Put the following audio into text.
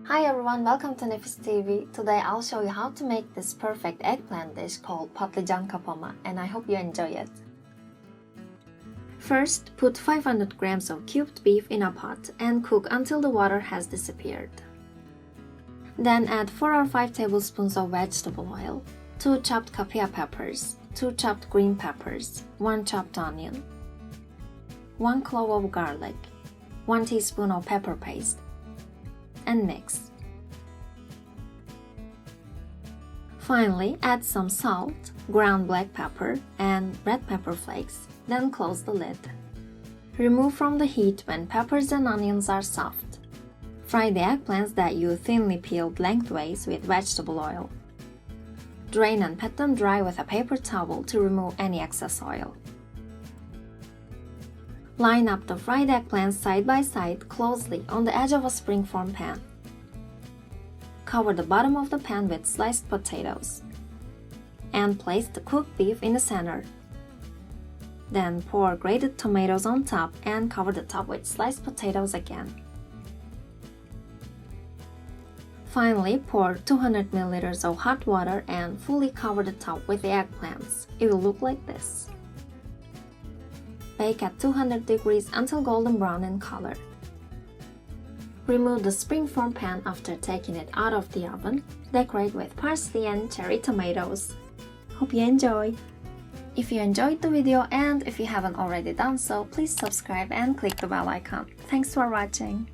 Hi everyone, welcome to Nefis TV. Today I'll show you how to make this perfect eggplant dish called Patlıcan Kapama, and I hope you enjoy it. First, put 500 grams of cubed beef in a pot and cook until the water has disappeared. Then add 4 or 5 tablespoons of vegetable oil, 2 chopped capia peppers, 2 chopped green peppers, 1 chopped onion, 1 clove of garlic, 1 teaspoon of pepper paste, and mix. Finally, add some salt, ground black pepper, and red pepper flakes, then close the lid. Remove from the heat when peppers and onions are soft. Fry the eggplants that you thinly peeled lengthways with vegetable oil. Drain and pat them dry with a paper towel to remove any excess oil. Line up the fried eggplants side by side closely on the edge of a springform pan. Cover the bottom of the pan with sliced potatoes. And place the cooked beef in the center. Then pour grated tomatoes on top and cover the top with sliced potatoes again. Finally, pour 200 ml of hot water and fully cover the top with the eggplants. It will look like this. Bake at 200 degrees until golden brown in color. Remove the springform pan after taking it out of the oven. Decorate with parsley and cherry tomatoes. Hope you enjoy! If you enjoyed the video and if you haven't already done so, please subscribe and click the bell icon. Thanks for watching!